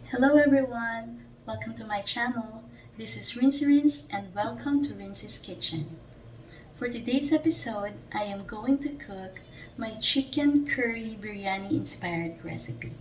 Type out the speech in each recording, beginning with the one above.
Hello everyone! Welcome to my channel. This is Rinse and welcome to Rinse's Kitchen. For today's episode, I am going to cook my chicken curry biryani inspired recipe.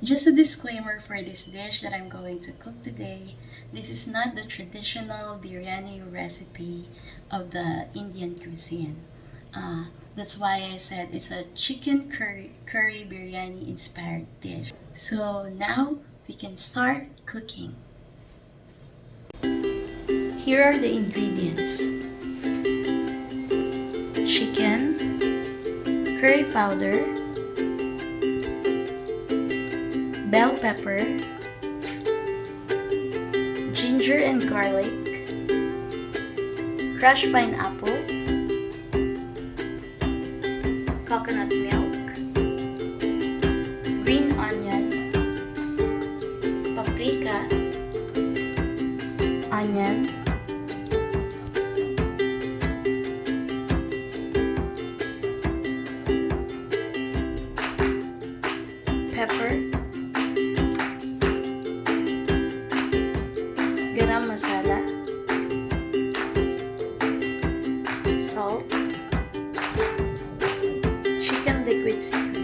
Just a disclaimer for this dish that I'm going to cook today. This is not the traditional biryani recipe of the Indian cuisine. That's why I said it's a chicken curry biryani inspired dish. So now we can start cooking. Here are the ingredients: chicken, curry powder, bell pepper, ginger and garlic, crushed pineapple, coconut milk, green onion, paprika, onion, pepper, garam masala, salt, chicken liquid seasoning.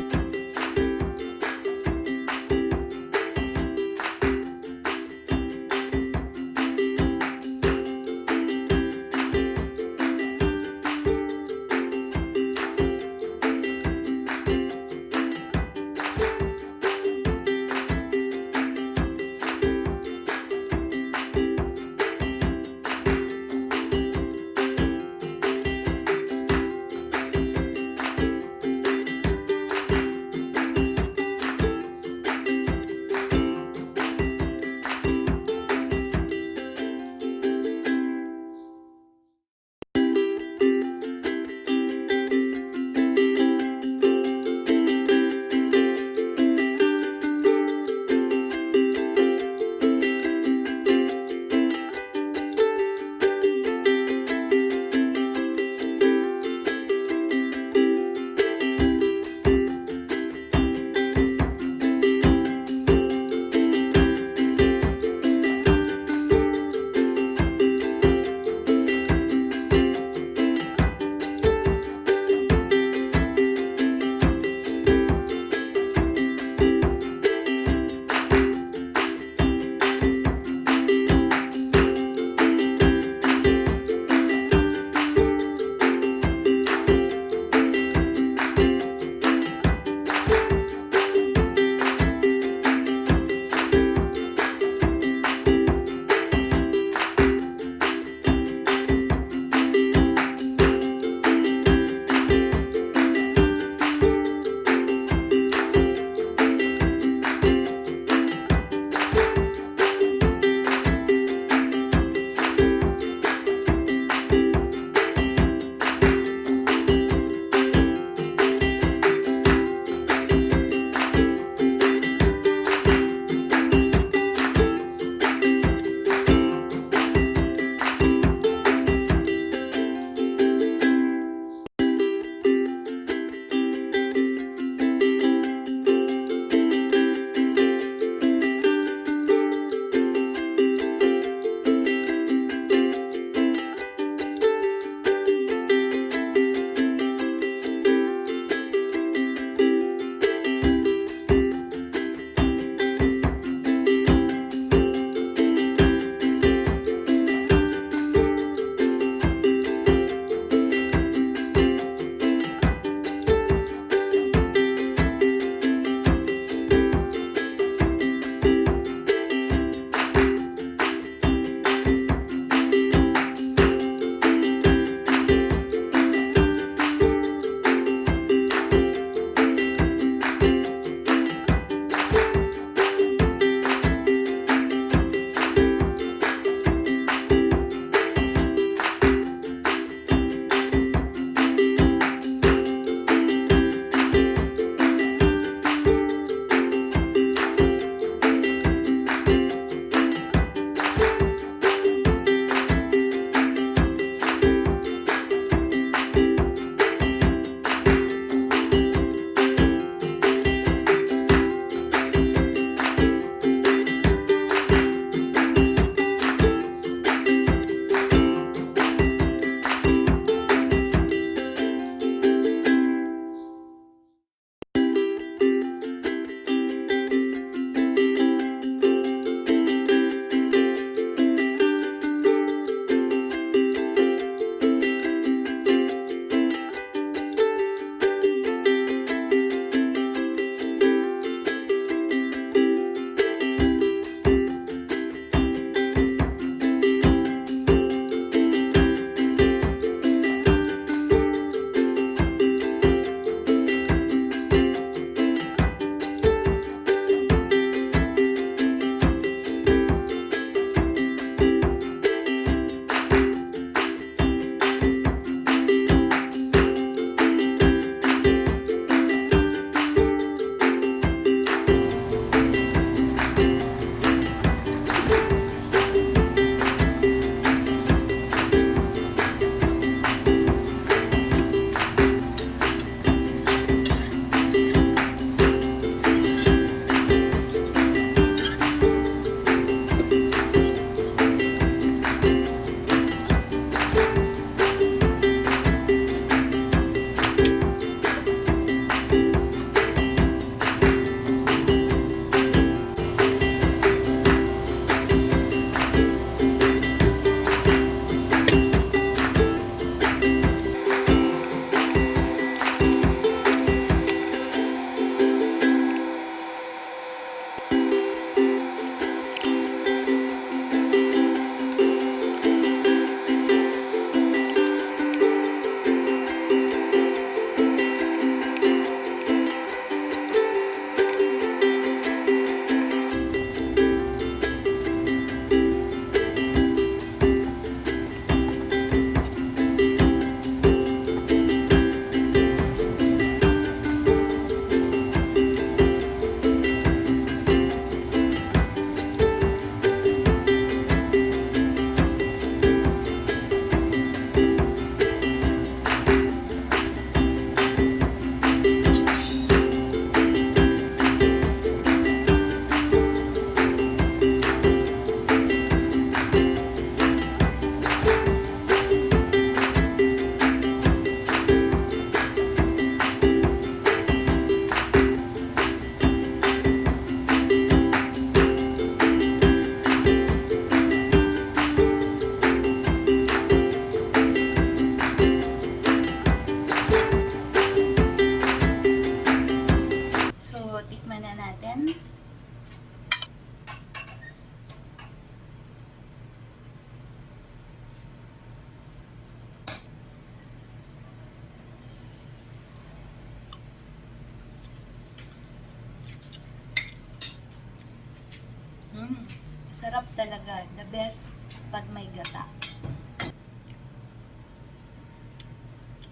talaga. The best pag may gata.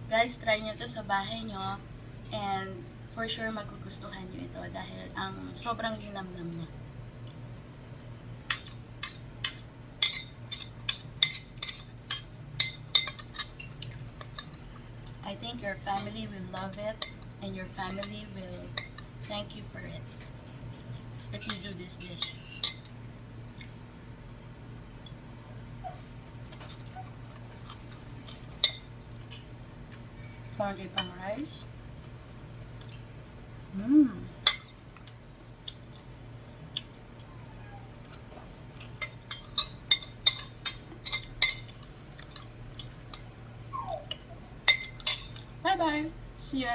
Guys, try nyo to sa bahay nyo. And for sure magugustuhan nyo ito dahil ang sobrang linamnam niya. I think your family will love it and your family will thank you for it if you do this dish. Konti pang rice. Bye bye. See you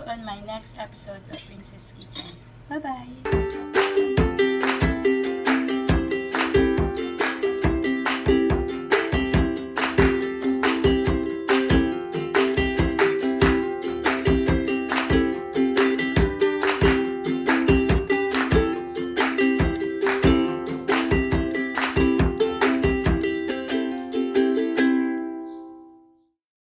on my next episode of Princess Kitchen. Bye bye.